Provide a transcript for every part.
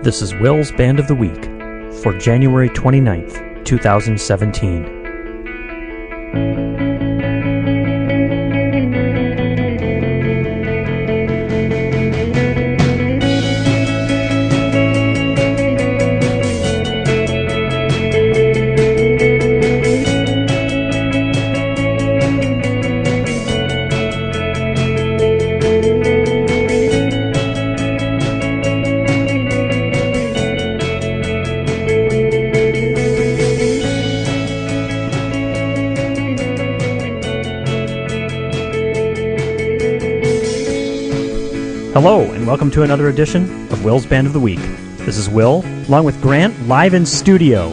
This is Will's Band of the Week for January 29th, 2017. Hello, and welcome to another edition of Will's Band of the Week. This is Will, along with Grant, live in studio.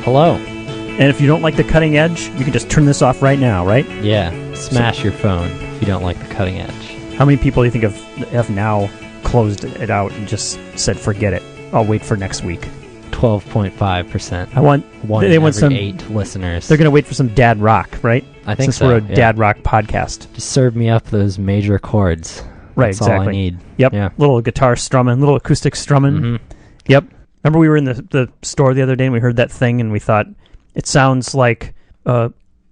Hello. And if you don't like the cutting edge, you can just turn this off right now, right? Yeah, smash your phone if you don't like the cutting edge. How many people do you think have now closed it out and just said, forget it, I'll wait for next week? 12.5%. I want one they in want every some 8 listeners. They're going to wait for some dad rock, right? I think Since so, we're a yeah. dad rock podcast. Just serve me up those major chords. Right, That's exactly. all I need. Yep, Yeah. little guitar strumming, little acoustic strumming. Mm-hmm. Yep. Remember we were in the store the other day and we heard that thing and we thought, it sounds like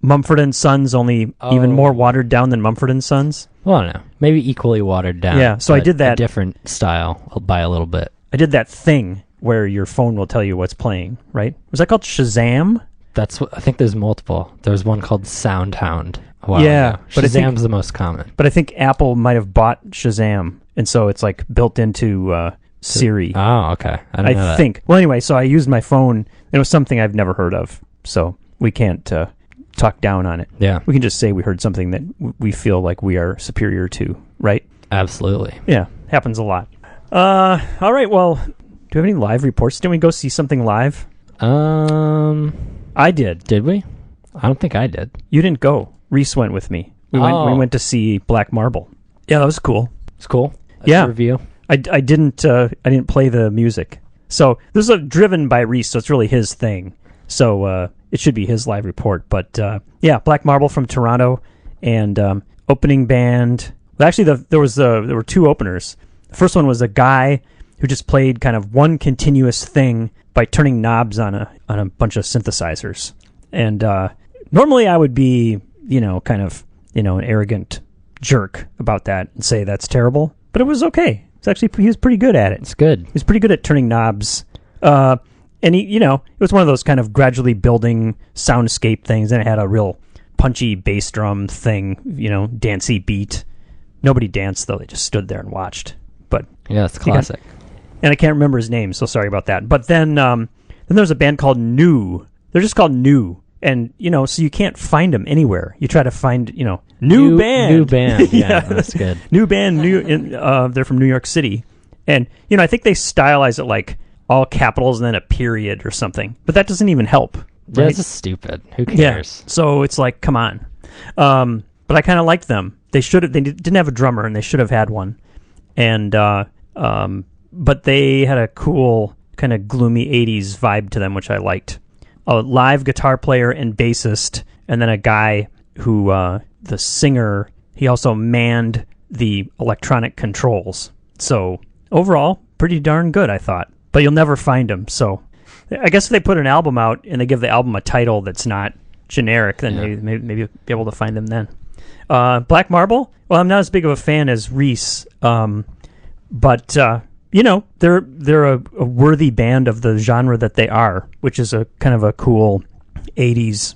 Mumford & Sons, only even more watered down than Mumford & Sons. Well, I don't know. Maybe equally watered down. Yeah, so I but did that. A different style by a little bit. I did that thing where your phone will tell you what's playing, right? Was that called Shazam? That's what I think. There's multiple. There's one called Soundhound. Yeah, ago. but I think- Shazam's the most common. But I think Apple might have bought Shazam, and so it's like built into Siri. Oh, okay. I don't know I that. think. Well, anyway, so I used my phone. It was something I've never heard of, so we can't talk down on it. Yeah, We can just say we heard something that we feel like we are superior to, right? absolutely. Yeah, happens a lot. All right, well, do we have any live reports? Didn't we go see something live? I did. Did we? I don't think I did. You didn't go. Reese went with me. We went to see Black Marble. Yeah, that was cool. It's cool. That's Yeah. a review. I didn't play the music. So this is driven by Reese, so it's really his thing. So it should be his live report. But yeah, Black Marble from Toronto and opening band. Well, actually, there were two openers. The first one was a guy who just played kind of one continuous thing by turning knobs on a bunch of synthesizers. And normally I would be, kind of, an arrogant jerk about that and say that's terrible. But it was okay. He was pretty good at it. It's good. He was pretty good at turning knobs. And he, it was one of those kind of gradually building soundscape things. And it had a real punchy bass drum thing, dancey beat. Nobody danced, though. They just stood there and watched. But Yeah, it's classic. and I can't remember his name, so sorry about that. But then there's a band called New. They're just called New. And, so you can't find them anywhere. You try to find, new band. New band. Yeah, that's good. New band, they're from New York City. And, I think they stylize it like all capitals and then a period or something. But that doesn't even help. Yeah, Right? it's just stupid. Who Yeah. cares? So it's like, come on. But I kind of liked them. They didn't have a drummer and they should have had one. And, but they had a cool kind of gloomy 80s vibe to them, which I liked. A live guitar player and bassist, and then a guy who, the singer, he also manned the electronic controls. So overall, pretty darn good, I thought. But you'll never find him. So I guess if they put an album out and they give the album a title that's not generic, then maybe you'll be able to find them then. Black Marble, well, I'm not as big of a fan as Reese, but they're a worthy band of the genre that they are, which is a kind of a cool 80s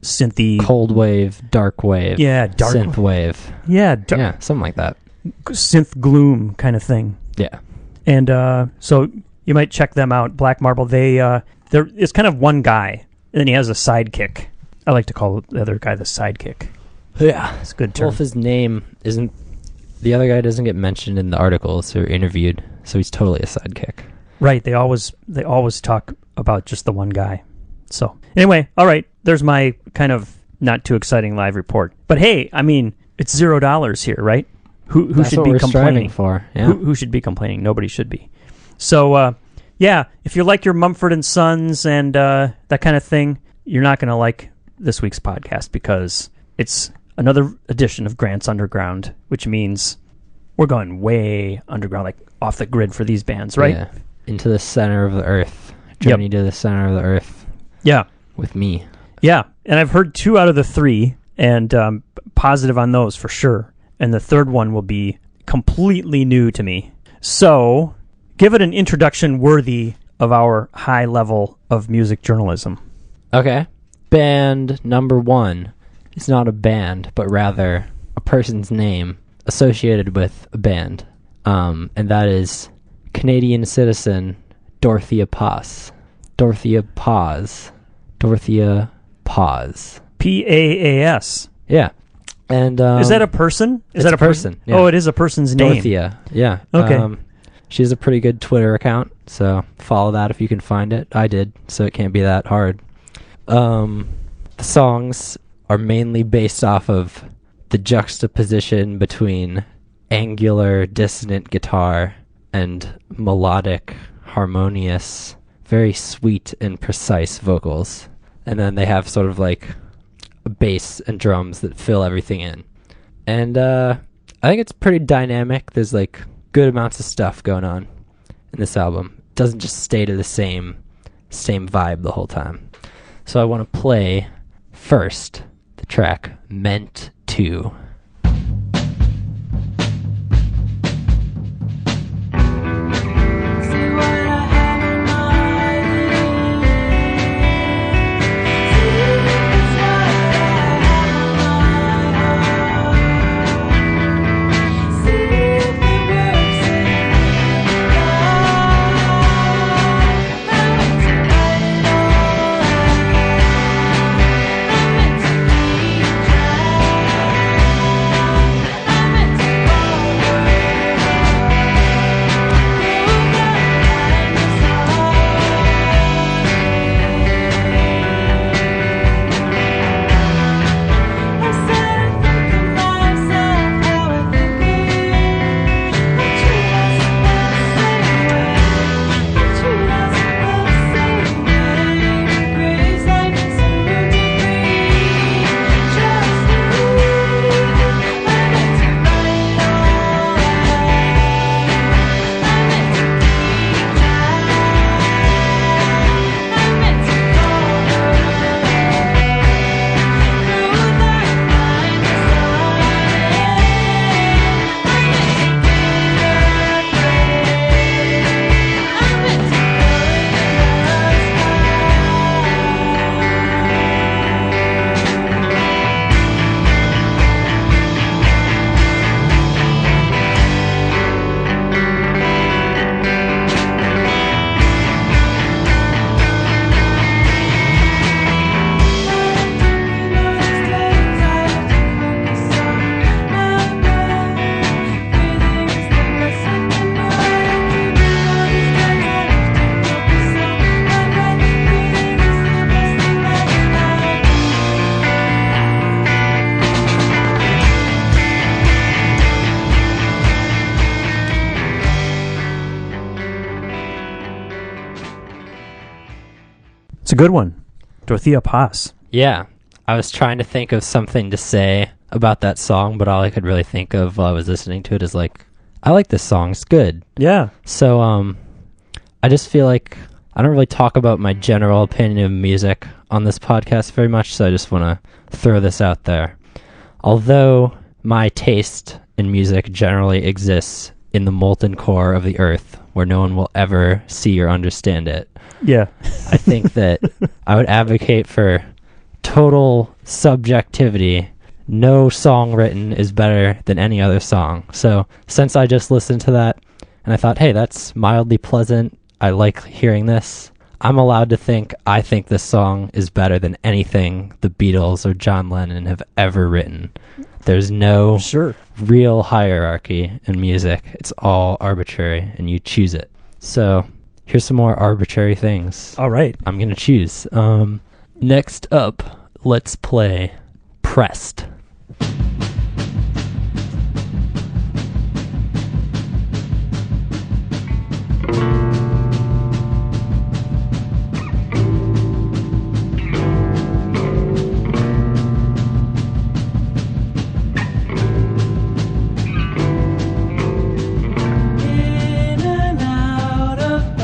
synthy, Cold wave, dark wave. Yeah, dark synth wave. yeah, Yeah, something like that. synth gloom kind of thing. Yeah. And so you might check them out. Black Marble, it's kind of one guy, and then he has a sidekick. I like to call the other guy the sidekick. Yeah. It's a good term. Well, if his name isn't... The other guy doesn't get mentioned in the articles or interviewed, so he's totally a sidekick. Right, they always talk about just the one guy. So anyway, all right, there's my kind of not too exciting live report. But hey, I mean, it's $0 here, right? Who That's should what be we're complaining? striving for. Yeah. Who should be complaining? Nobody should be. So yeah, if you like your Mumford & Sons and that kind of thing, you're not going to like this week's podcast because it's another edition of Grant's Underground, which means we're going way underground, like off the grid for these bands, right? Yeah. Into the Center of the Earth. Journey to the Center of the Earth. Yeah. With me. Yeah, and I've heard 2 out of the 3, and positive on those for sure. And the third one will be completely new to me. So, give it an introduction worthy of our high level of music journalism. Okay. Band number 1 is not a band, but rather a person's name associated with a band. And that is Canadian citizen Dorothea Paas. Dorothea Paas. Dorothea Paas. Paas. Yeah. And is that a person? Is that a person? Yeah. Oh, it is a person's name. Dorothea. Yeah. Okay. She has a pretty good Twitter account, so follow that if you can find it. I did, so it can't be that hard. The songs are mainly based off of the juxtaposition between angular, dissonant guitar and melodic, harmonious, very sweet and precise vocals. And then they have sort of like a bass and drums that fill everything in. And I think it's pretty dynamic. There's like good amounts of stuff going on in this album. It doesn't just stay to the same vibe the whole time. So I want to play first the track Meant To. It's a good one. Dorothea Paas. Yeah. I was trying to think of something to say about that song, but all I could really think of while I was listening to it is like, I like this song. It's good. Yeah. So, I just feel like I don't really talk about my general opinion of music on this podcast very much, so I just want to throw this out there. Although my taste in music generally exists in the molten core of the earth, where no one will ever see or understand it. Yeah. I think that I would advocate for total subjectivity. No song written is better than any other song. So since I just listened to that and I thought, hey, that's mildly pleasant, I like hearing this, I'm allowed to think I think this song is better than anything the Beatles or John Lennon have ever written. There's no real hierarchy in music. It's all arbitrary, and you choose it. So here's some more arbitrary things. All right. I'm going to choose. Next up, let's play Pressed. In and out of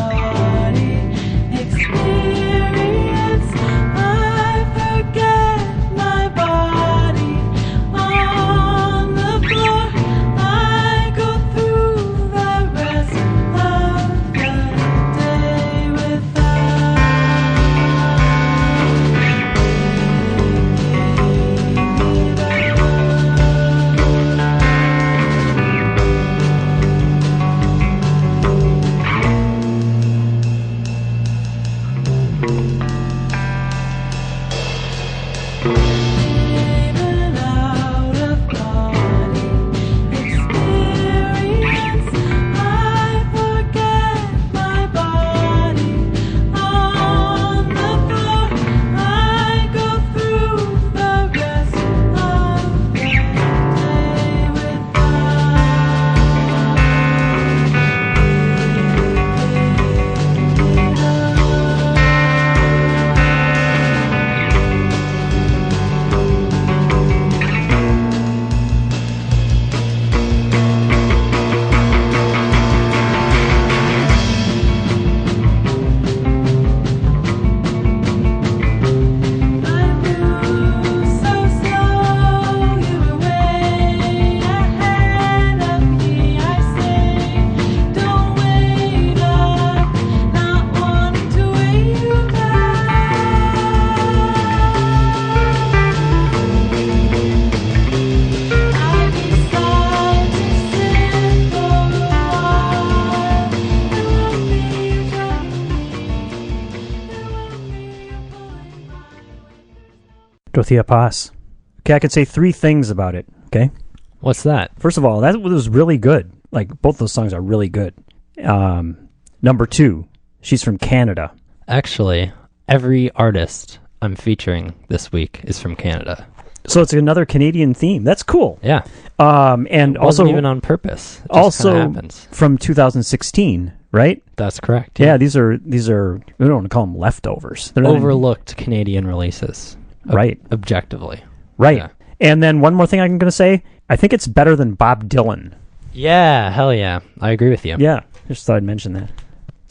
Dorothea Paas. Okay, I could say 3 things about it, okay? What's that? First of all, that was really good. Like, both those songs are really good. Number 2, she's from Canada. Actually, every artist I'm featuring this week is from Canada. So it's another Canadian theme. That's cool. Yeah. And it also wasn't even on purpose. It just also happens. from 2016, right? That's correct. Yeah, these are we don't want to call them leftovers. They're not overlooked Canadian releases. Right. Objectively. Right. Yeah. And then one more thing I'm going to say, I think it's better than Bob Dylan. Yeah, hell yeah. I agree with you. Yeah, just thought I'd mention that.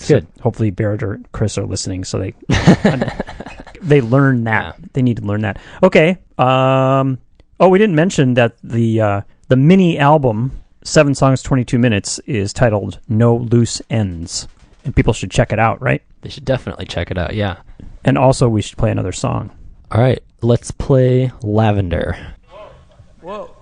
Good. So hopefully Barrett or Chris are listening, so they they learn that. Yeah. They need to learn that. Okay. We didn't mention that the mini album, 7 songs, 22 minutes, is titled No Loose Ends. And people should check it out, right? They should definitely check it out, yeah. And also we should play another song. All right, let's play Lavender. Whoa.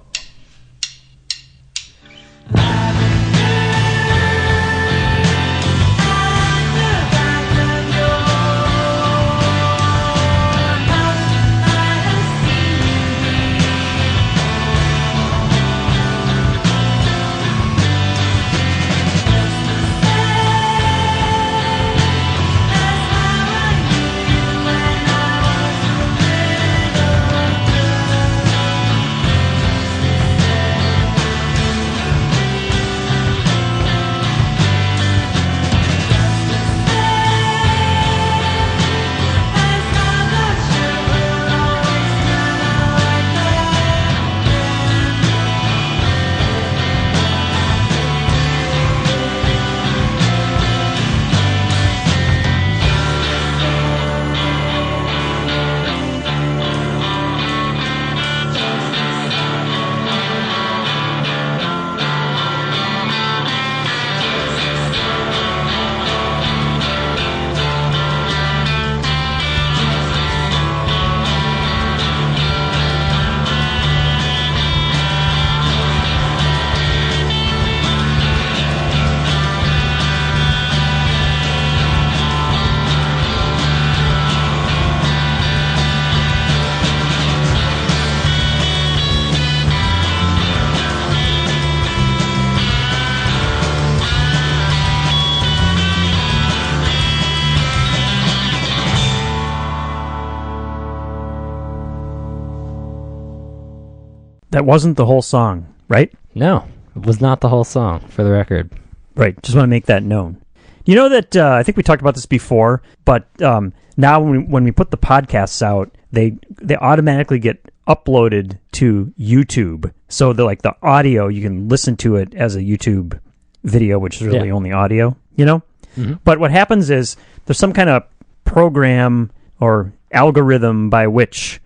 That wasn't the whole song, right? No, it was not the whole song, for the record. Right. Just want to make that known. You know that I think we talked about this before, but now when we put the podcasts out, they automatically get uploaded to YouTube. So the audio, you can listen to it as a YouTube video, which is really only audio, you know? Mm-hmm. But what happens is there's some kind of program or algorithm by which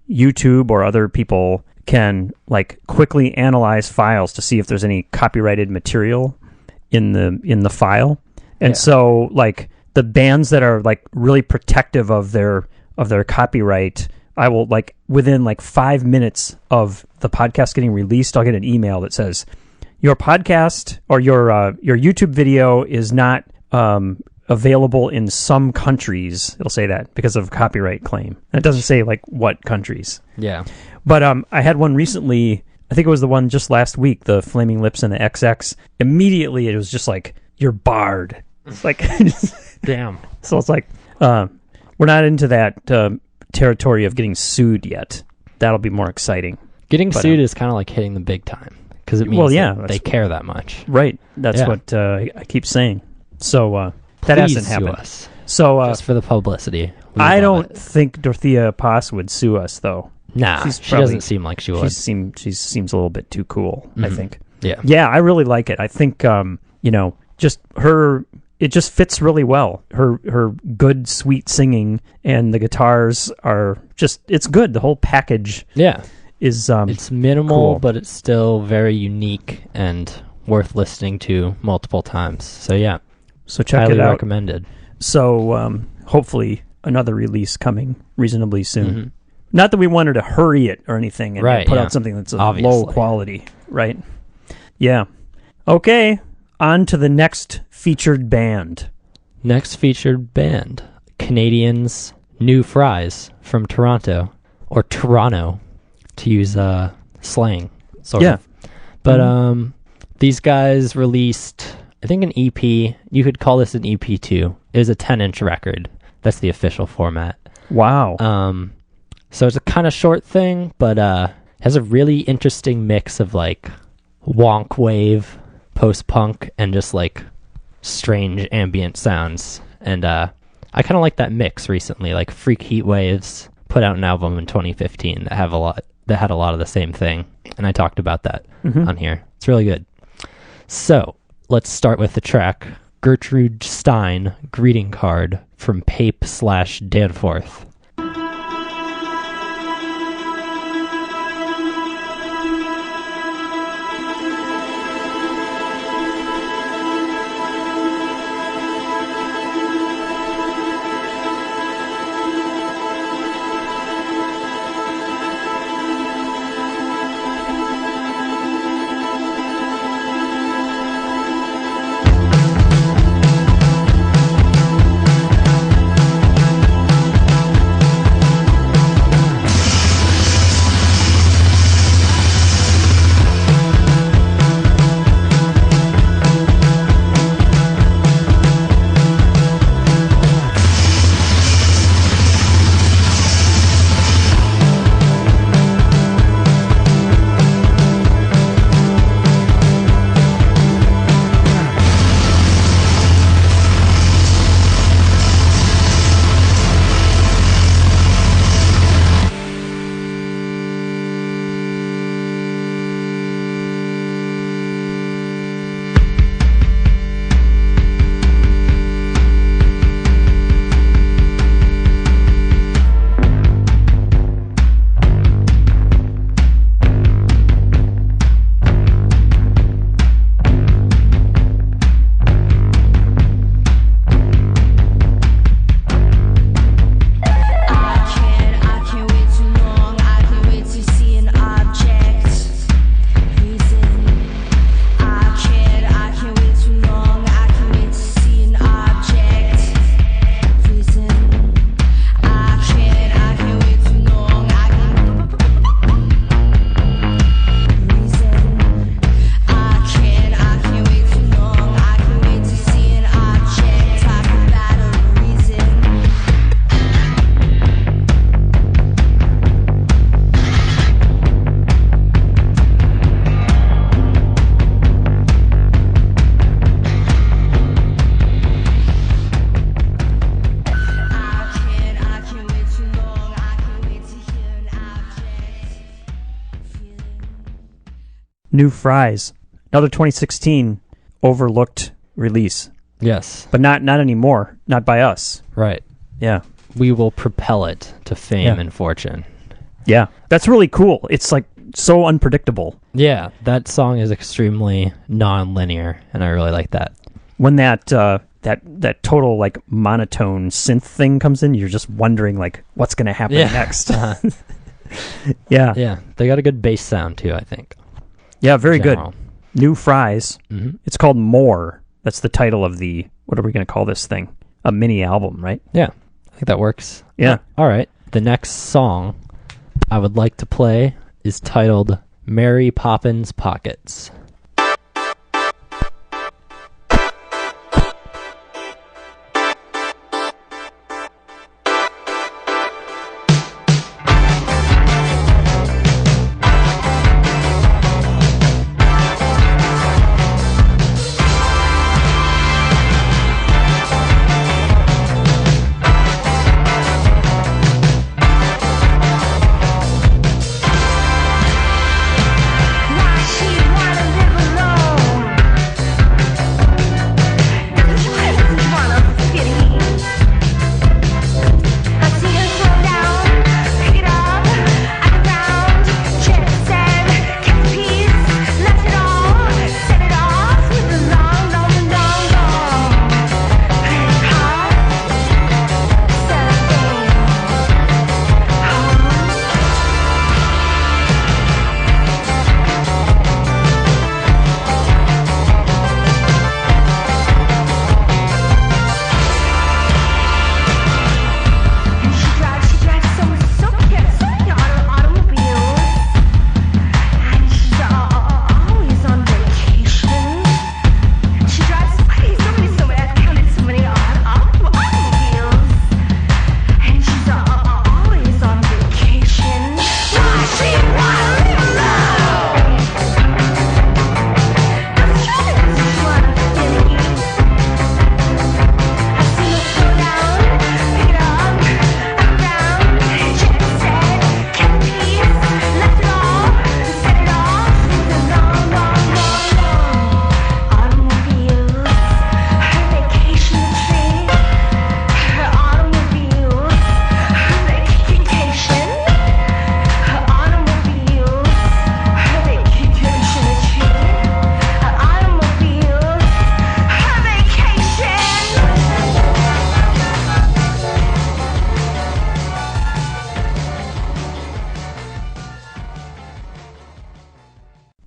YouTube or other people can quickly analyze files to see if there's any copyrighted material in the file. And so the bands that are really protective of their copyright, I will within 5 minutes of the podcast getting released, I'll get an email that says your podcast or your YouTube video is not available in some countries. It'll say that because of copyright claim. And it doesn't say what countries. Yeah. But I had one recently. I think it was the one just last week, the Flaming Lips and the XX. Immediately, it was just you're barred. Damn. So it's we're not into that territory of getting sued yet. That'll be more exciting. Getting sued is kind of like hitting the big time because it means they care that much. Right. That's what I keep saying. So that Please hasn't happened. Sue us. So just for the publicity. I don't think Dorothea Paas would sue us, though. Nah, she doesn't seem like she would. She seems a little bit too cool, I think. Yeah. Yeah, I really like it. I think, just her, it just fits really well. Her good, sweet singing and the guitars are just, it's good. The whole package is it's minimal, cool. But it's still very unique and worth listening to multiple times. So, yeah. So check highly it out. recommended. So hopefully another release coming reasonably soon. Mm-hmm. Not that we wanted to hurry it or anything and put out something that's low quality, right? Yeah. Okay, on to the next featured band. Next featured band, Canadians New Fries from Toronto, or Toronto, to use slang, sort Yeah. of. But these guys released, I think, an EP. You could call this an EP too. It was a 10-inch record. That's the official format. Wow. So it's a kind of short thing, but has a really interesting mix of like wonk wave, post-punk, and just like strange ambient sounds. And I kind of like that mix recently. Like Freak Heat Waves put out an album in 2015 that had a lot of the same thing, and I talked about that on here. It's really good. So let's start with the track Gertrude Stein, Greeting Card, from Pape/Danforth. New Fries, another 2016 overlooked release, Yes, but not anymore. Not by us. right. Yeah, We will propel it to fame Yeah. and fortune. yeah, that's really cool. It's like so unpredictable. Yeah, that song is extremely non-linear, and I really like that. When that total like monotone synth thing comes in, you're just wondering like what's going to happen Yeah. next. Uh-huh. Yeah, Yeah, they got a good bass sound too, I think. yeah, very good. General. New Fries. Mm-hmm. It's called More. That's the title of the, what are we going to call this thing? A mini album, right? Yeah, I think that works. Yeah. All right. The next song I would like to play is titled Mary Poppins Pockets. Why she wanna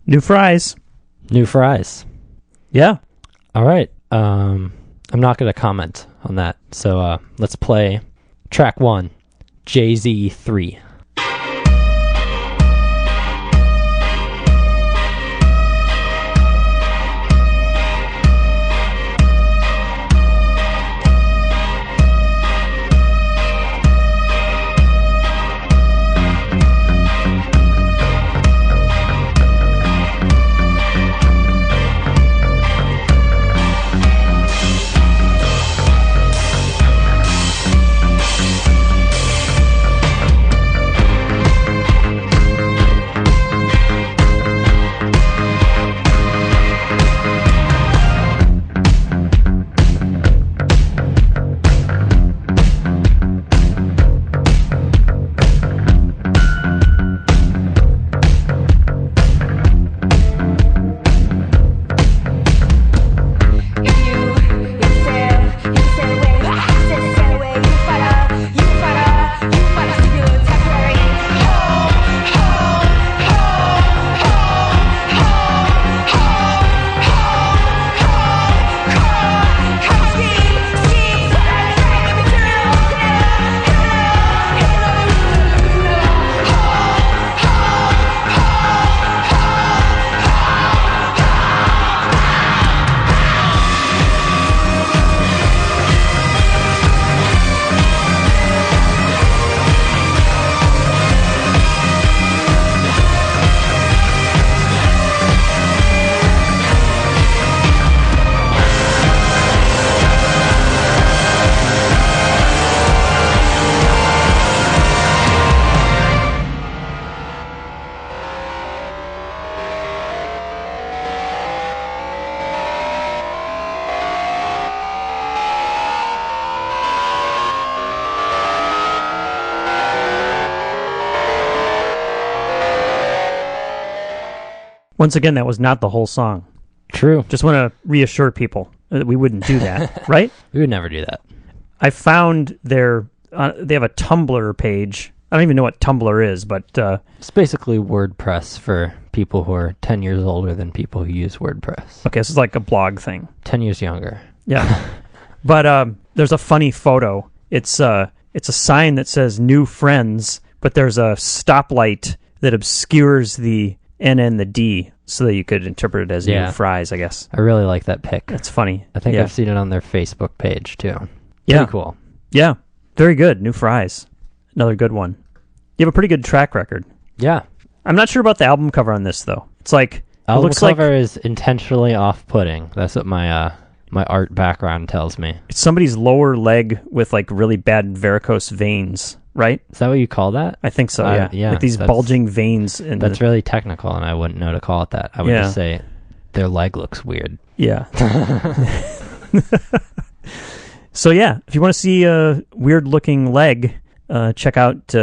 New Fries. New Fries. Yeah. All right. I'm not going to comment on that. So let's play track 1, Jay-Z 3. Once again, that was not the whole song. True. Just want to reassure people that we wouldn't do that, right? We would never do that. I found they have a Tumblr page. I don't even know what Tumblr is, but It's basically WordPress for people who are 10 years older than people who use WordPress. okay, this is like a blog thing. 10 years younger. Yeah. But there's a funny photo. It's a sign that says new friends, but there's a stoplight that obscures the N and the D so that you could interpret it as new fries, I guess. I really like that pic. That's funny. I think Yeah. I've seen it on their Facebook page too. Yeah. Pretty cool. Yeah. Very good. New fries. Another good one. You have a pretty good track record. Yeah. I'm not sure about the album cover on this, though. It's like... it Album looks cover like is intentionally off-putting. That's what my my art background tells me. it's somebody's lower leg with like really bad varicose veins, right? Is that what you call that? I think so, yeah. yeah, Like these that's- bulging veins. In That's really technical, and I wouldn't know to call it that. I would just say their leg looks weird. Yeah. So, yeah, if you want to see a weird-looking leg, check out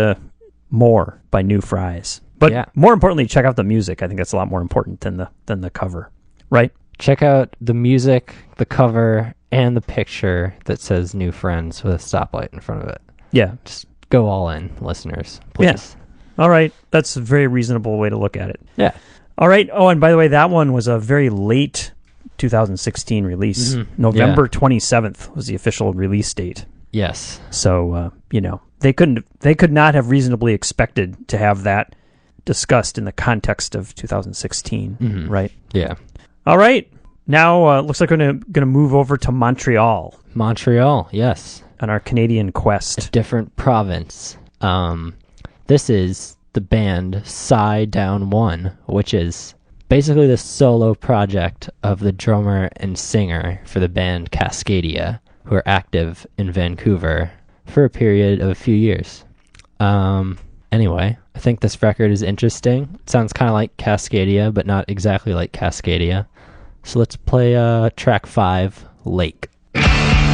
More by New Fries. But more importantly, check out the music. I think that's a lot more important than the cover, right? Check out the music, the cover, and the picture that says New Friends with a stoplight in front of it. Yeah. Just go all in, listeners, please. Yeah. All right. That's a very reasonable way to look at it. Yeah. All right. Oh, and by the way, that one was a very late 2016 release. Mm-hmm. November 27th was the official release date. Yes. So, they could not have reasonably expected to have that discussed in the context of 2016, right? Yeah. All right. Now, looks like we're going to move over to Montreal Montreal, yes. on our Canadian A quest. different province. This is the band Sigh Down One, which is basically the solo project of the drummer and singer for the band Cascadia, who are active in Vancouver for a period of a few years. Anyway, I think this record is interesting. It sounds kind of like Cascadia, but not exactly like Cascadia. So let's play track 5, Lake. Thank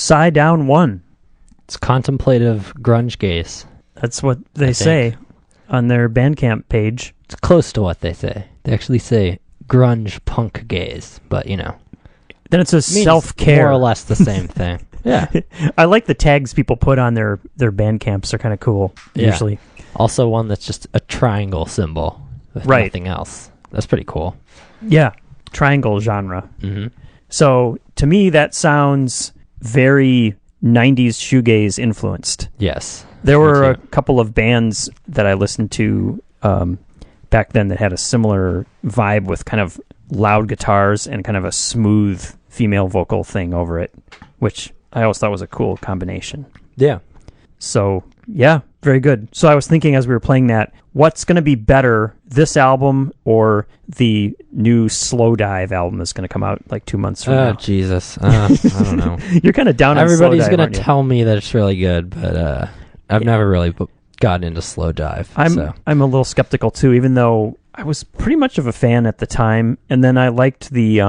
Sigh Down One. It's contemplative grunge gaze. That's what they say on their Bandcamp page. It's close to what they say. They actually say grunge punk gaze, but Then it's a self-care. More or less the same thing. Yeah. I like the tags people put on their Bandcamps. They're kind of cool, usually. Also one that's just a triangle symbol with nothing else. That's pretty cool. Yeah, triangle genre. Mm-hmm. So to me, that sounds very 90s shoegaze influenced. Yes. There were a couple of bands that I listened to back then that had a similar vibe with kind of loud guitars and kind of a smooth female vocal thing over it, which I always thought was a cool combination. Yeah. So, yeah, very good. So I was thinking as we were playing that, what's going to be better, this album or the new Slow Dive album that's going to come out like 2 months from now? Oh, Jesus. I don't know. You're kind of down on Slow Dive, Everybody's going to tell me that it's really good, but I've never really gotten into Slow Dive. I'm a little skeptical, too, even though I was pretty much of a fan at the time, and then I liked the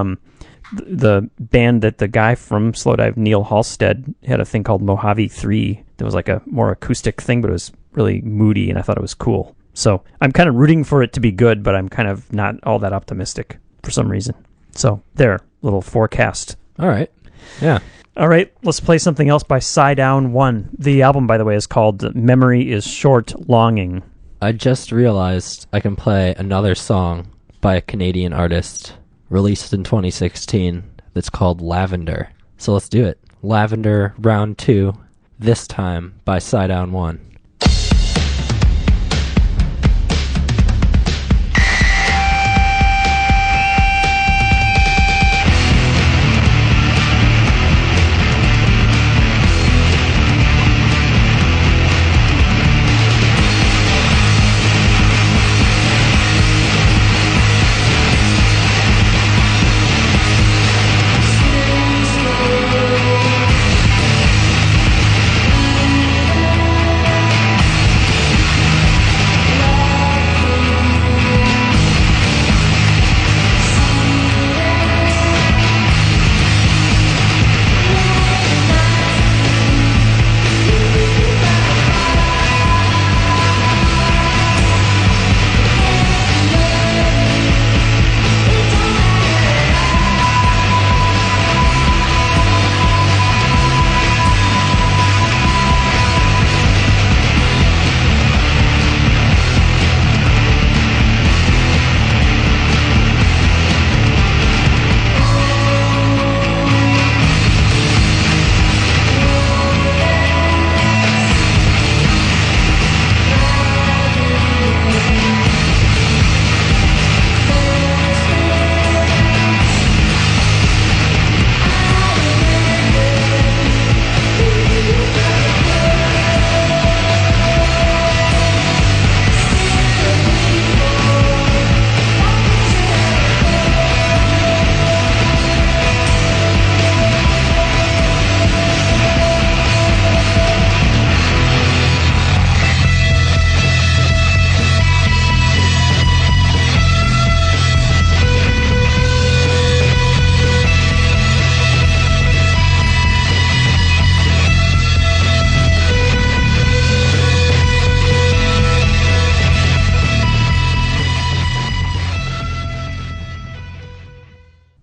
band that the guy from Slow Dive, Neil Halstead, had a thing called Mojave 3. That was like a more acoustic thing, but it was really moody, and I thought it was cool. So I'm kind of rooting for it to be good, but I'm kind of not all that optimistic for some reason. So there, little forecast. All right. Yeah. All right, let's play something else by Sigh Down One. The album, by the way, is called Memory is Short Longing. I just realized I can play another song by a Canadian artist released in 2016 that's called Lavender. So let's do it. Lavender Round 2, this time by Sigh Down One.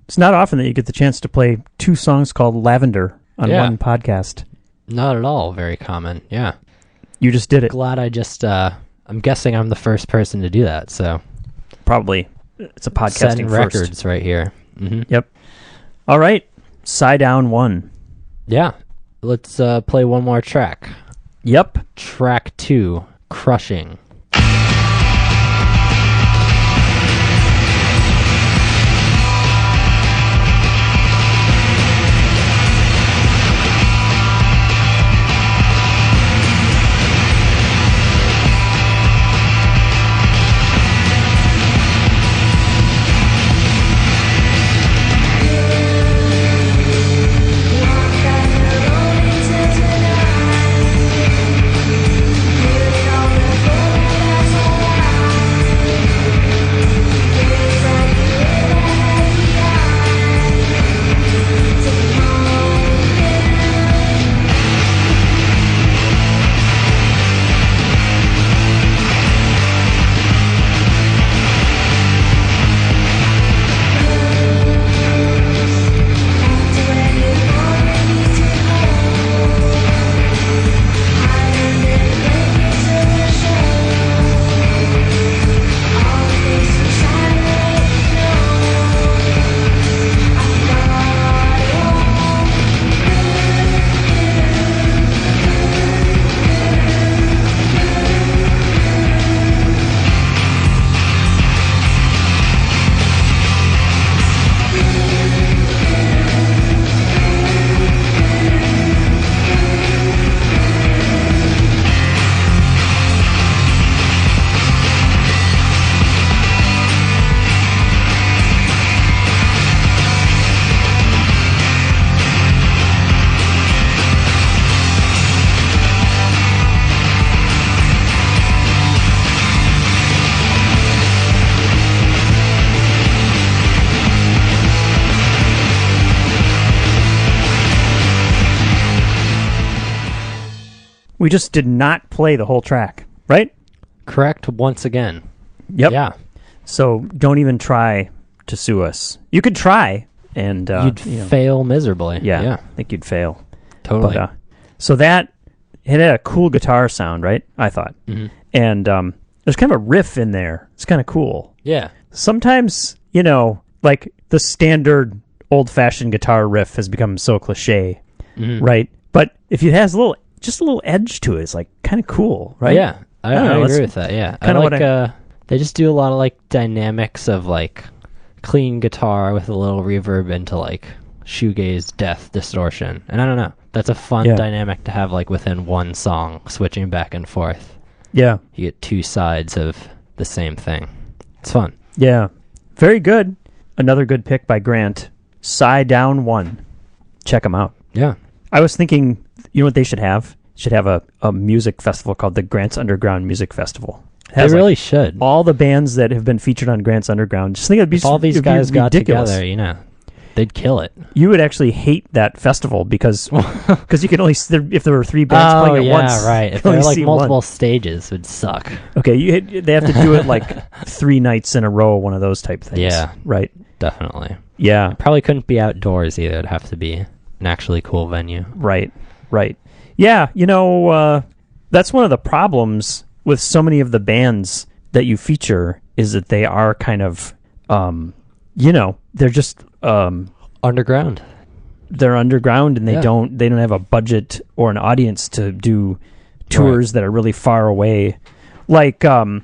It's not often that you get the chance to play two songs called Lavender on one podcast. Not at all very common, yeah. You just did it. Glad I just, I'm guessing I'm the first person to do that, so. Probably. It's a podcasting setting first. records right here. Mm-hmm. Yep. All right. Sigh Down One. Yeah. Let's play one more track. Yep. Track 2, Crushing. Tonight We just did not play the whole track, right? Correct once again. Yep. Yeah. So don't even try to sue us. You could try, and You'd fail miserably. Yeah, I think you'd fail. Totally. But, so that it had a cool guitar sound, right? I thought, and there's kind of a riff in there. It's kind of cool. Yeah. Sometimes, like the standard old-fashioned guitar riff has become so cliche, right? But if it has just a little edge to it, it's like kind of cool, right? Yeah, I agree with that. Yeah, Kind of like they just do a lot of like dynamics of like clean guitar with a little reverb into like shoegaze death distortion, and I don't know. That's a fun dynamic to have like within one song, switching back and forth. Yeah, you get two sides of the same thing. It's fun. Yeah, very good. Another good pick by Grant. Sigh Down One. Check them out. Yeah. I was thinking, you know what they should have? Should have a music festival called the Grant's Underground Music Festival. They really should. All the bands that have been featured on Grant's Underground. Just think it'd be if all these guys got ridiculous. together, they'd kill it. You would actually hate that festival because you can only if there were 3 bands playing at once. Oh, yeah, right. If there were like multiple stages, it would suck. Okay, they have to do it like 3 nights in a row, one of those type things. Yeah. Right. Definitely. Yeah. It probably couldn't be outdoors either. It'd have to be an actually cool venue. Right. Yeah, that's one of the problems with so many of the bands that you feature is that they are kind of, they're just underground. They're underground, and they don't have a budget or an audience to do tours that are really far away. Like, I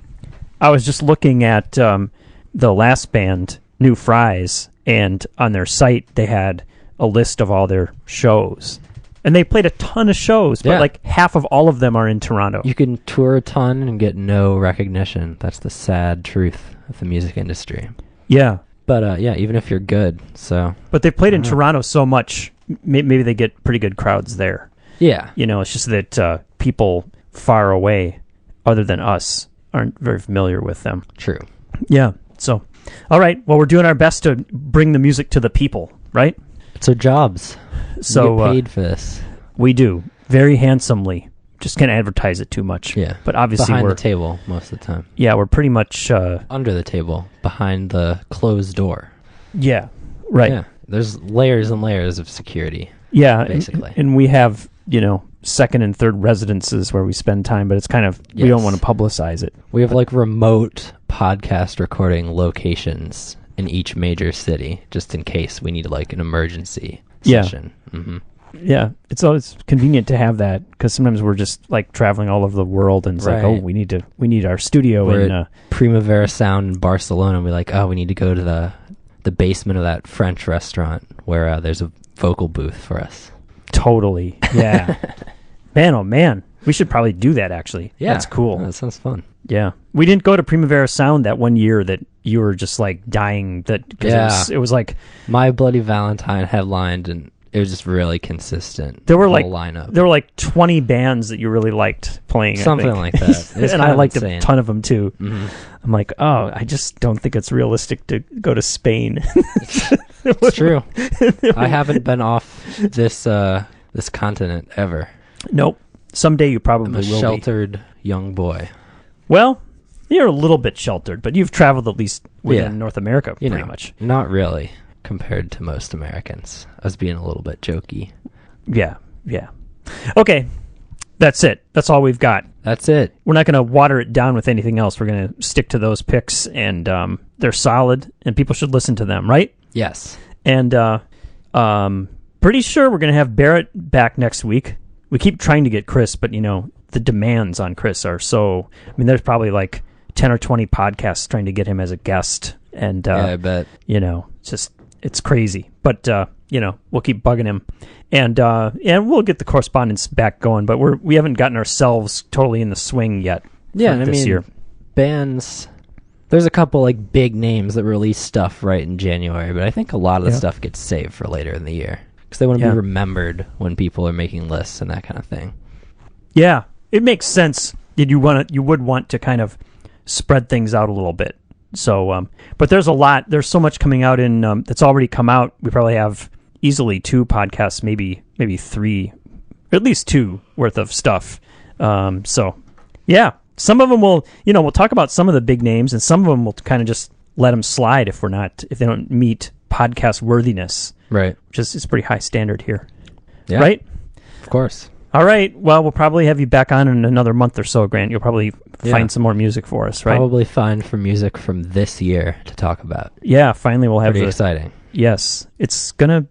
was just looking at the last band, New Fries, and on their site they had a list of all their shows. And they played a ton of shows, but like half of all of them are in Toronto. You can tour a ton and get no recognition. That's the sad truth of the music industry. Yeah. But even if you're good, so. But they played in Toronto so much, maybe they get pretty good crowds there. Yeah. It's just that people far away, other than us, aren't very familiar with them. True. Yeah. So, all right. Well, we're doing our best to bring the music to the people, right? It's our jobs. So we get paid for this. We do very handsomely. Just can't advertise it too much. Yeah, but obviously behind we're the table most of the time. Yeah, we're pretty much under the table, behind the closed door. Yeah, right. Yeah, there's layers and layers of security. Yeah, basically, and we have second and third residences where we spend time, but it's kind of we don't want to publicize it. We have like remote podcast recording locations in each major city, just in case we need like an emergency session. Mm-hmm. Yeah, it's always convenient to have that because sometimes we're just like traveling all over the world, and it's like, oh, we need our studio. We're in Primavera Sound in Barcelona. And we're like, oh, we need to go to the basement of that French restaurant where there's a vocal booth for us. Totally, yeah. Man, oh man, we should probably do that. Actually, yeah, that's cool. That sounds fun. Yeah, we didn't go to Primavera Sound that one year that you were just like dying. It was like My Bloody Valentine headlined and. It was just really consistent. There were lineup. There were like 20 bands that you really liked playing. Something like that. And I liked a ton of them too. Mm-hmm. I'm like, oh, I just don't think it's realistic to go to Spain. It's true. I haven't been off this continent ever. Nope. Someday you probably will be. I'm a sheltered young boy. Well, you're a little bit sheltered, but you've traveled at least within North America pretty much. Not really. Compared to most Americans. I was being a little bit jokey. Yeah. Okay, that's it. That's all we've got. That's it. We're not going to water it down with anything else. We're going to stick to those picks, and they're solid, and people should listen to them, right? Yes. And pretty sure we're going to have Barrett back next week. We keep trying to get Chris, but, the demands on Chris are so... I mean, there's probably like 10 or 20 podcasts trying to get him as a guest, and... I bet. It's crazy, but we'll keep bugging him, and we'll get the correspondence back going. But we haven't gotten ourselves totally in the swing yet. Yeah, this year. Bands. There's a couple like big names that release stuff right in January, but I think a lot of the stuff gets saved for later in the year because they want to be remembered when people are making lists and that kind of thing. Yeah, it makes sense. You would want to kind of spread things out a little bit. So, but there's a lot. There's so much coming out that's already come out. We probably have easily 2 podcasts, maybe 3, or at least 2 worth of stuff So, yeah, some of them will, we'll talk about some of the big names, and some of them will kind of just let them slide if they don't meet podcast worthiness. Right. Which is pretty high standard here. Yeah. Right? Of course. All right. Well, we'll probably have you back on in another month or so, Grant. You'll probably find some more music for us, right? Probably find some music from this year to talk about. Yeah, finally we'll have pretty exciting. Yes. It's gonna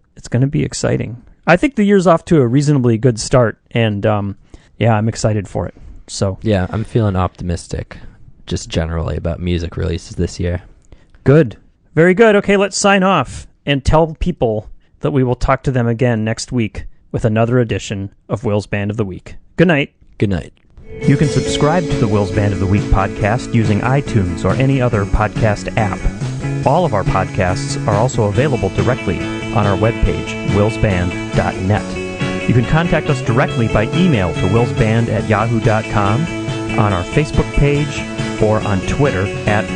be exciting. I think the year's off to a reasonably good start, and I'm excited for it. So yeah, I'm feeling optimistic just generally about music releases this year. Good. Very good. Okay, let's sign off and tell people that we will talk to them again next week with another edition of Will's Band of the Week. Good night. Good night. You can subscribe to the Will's Band of the Week podcast using iTunes or any other podcast app. All of our podcasts are also available directly on our webpage, willsband.net. You can contact us directly by email to willsband@yahoo.com, on our Facebook page, or on Twitter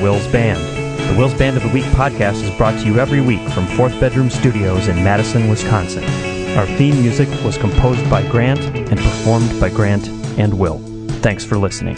@willsband. The Will's Band of the Week podcast is brought to you every week from Fourth Bedroom Studios in Madison, Wisconsin. Our theme music was composed by Grant and performed by Grant and Will. Thanks for listening.